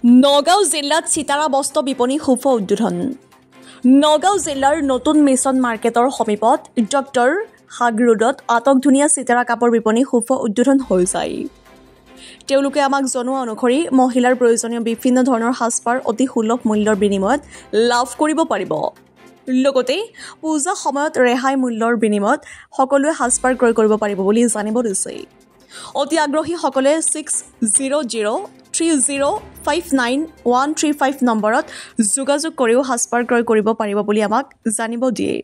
নগাঁও জিলাত চিতাৰা বস্ত্ৰ বিপণী শুভ উদ্বোধন। নগাঁও জিলাৰ নতুন মিছন মাৰ্কেটৰ সমীপত ডক্টৰ হাগ ৰোডত আটকধুনীয়া চিতাৰা কাপোৰ বিপণী শুভ উদ্বোধন হৈ যায়। তেওঁলোকে আমাক জনোৱা অনুসৰি মহিলাৰ প্ৰয়োজনীয় বিভিন্ন ধৰণৰ সাজপাৰ অতি সুলভ মূল্যৰ বিনিময়ত লাভ কৰিব পাৰিব। লগতে পূজা সময়ত ৰেহাই মূল্যৰ বিনিময়ত সকলোৱে সাজপাৰ ক্ৰয় কৰিব পাৰিব বুলি জানিব দিছে। অতি আগ্ৰহীসকলে 6003059135 নম্বৰত যোগাযোগ কৰিও সাজপাৰ ক্ৰয় কৰিব পাৰিব বুলি আমাক জানিব দিয়ে।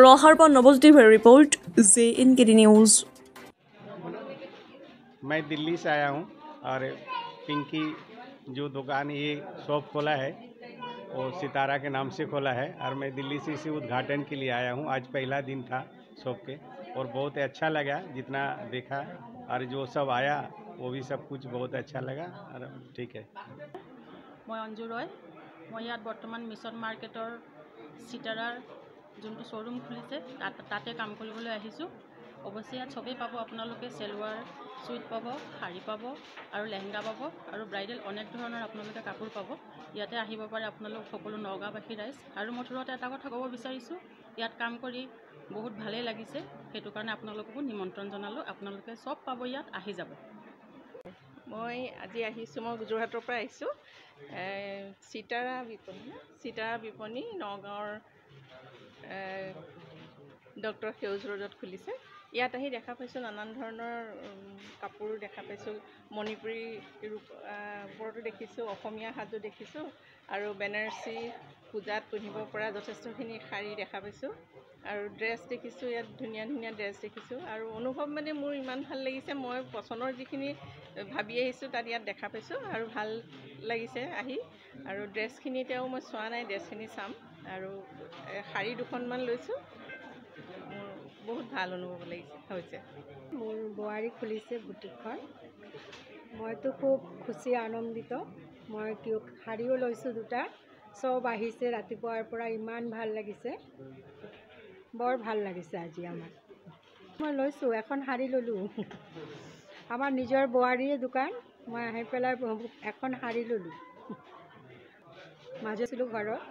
ৰহাৰ পৰা নৱজ্যোতিৰ ৰিপৰ্ট JNKD নিউজ। मैं दिल्ली से आया हूँ और पिंकी जो दुकान ये शॉप खोला है वो सितारा के नाम से खोला है और मैं दिल्ली से इसी उद्घाटन के लिए आया हूँ। आज पहला दिन था शॉप के और बहुत अच्छा लगा जितना देखा और जो सब आया वो भी सब कुछ बहुत अच्छा लगा और ठीक है। मैं अंजू रॉय मैं ইয়াত বৰ্তমান মিছন মাৰ্কেটৰ চিটাৰাৰ যোনটো শ্ব'ৰুম খুলিছে তাতে কাম কৰিবলৈ আহিছোঁ। অৱশ্যে ইয়াত চবেই পাব, আপোনালোকে চেলৱাৰ চুইট পাব, শাড়ী পাব আৰু লেহেংগা পাব আৰু ব্ৰাইডেল অনেক ধৰণৰ আপোনালোকে কাপোৰ পাব। ইয়াতে আহিব পাৰে আপোনালোক সকলো নগাঁওবাসী ৰাইজ। আৰু মই থোৰতে এটা কথা ক'ব বিচাৰিছোঁ, ইয়াত কাম কৰি বহুত ভালেই লাগিছে, সেইটো কাৰণে আপোনালোককো নিমন্ত্ৰণ জনালোঁ। আপোনালোকে চব পাব, ইয়াত আহি যাব। মই আজি আহিছোঁ, মই যোৰহাটৰ পৰা আহিছোঁ। চিতাৰা বিপণী নগাঁৱৰ ডক্টৰ সেউজ ৰোডত খুলিছে। ইয়াত আহি দেখা পাইছোঁ নানান ধৰণৰ কাপোৰ দেখা পাইছোঁ, মণিপুৰী ওপৰতো দেখিছোঁ, অসমীয়া সাজো দেখিছোঁ আৰু বেনাৰসী পূজাত পিন্ধিব পৰা যথেষ্টখিনি শাড়ী দেখা পাইছোঁ আৰু ড্ৰেছ দেখিছোঁ। ইয়াত ধুনীয়া ধুনীয়া ড্ৰেছ দেখিছোঁ আৰু অনুভৱ মানে মোৰ ইমান ভাল লাগিছে। মই পচন্দৰ যিখিনি ভাবি আহিছোঁ তাত ইয়াত দেখা পাইছোঁ আৰু ভাল লাগিছে আহি। আৰু ড্ৰেছখিনি এতিয়াও মই চোৱা নাই, ড্ৰেছখিনি চাম আৰু শাড়ী দুখনমান লৈছোঁ। মোৰ বহুত ভাল অনুভৱ হৈছে। মোৰ বোৱাৰী খুলিছে বুটিকখন, মইতো খুব খুচি আনন্দিত। মই শাড়ীও লৈছোঁ দুটা, চব আহিছে ৰাতিপুৱাৰ পৰা, ইমান ভাল লাগিছে, বৰ ভাল লাগিছে আজি আমাৰ। মই লৈছোঁ এখন শাড়ী ল'লোঁ, আমাৰ নিজৰ বোৱাৰীয়ে দোকান, মই আহি পেলাই এখন শাড়ী ল'লোঁ। মাজে আছিলোঁ ঘৰত।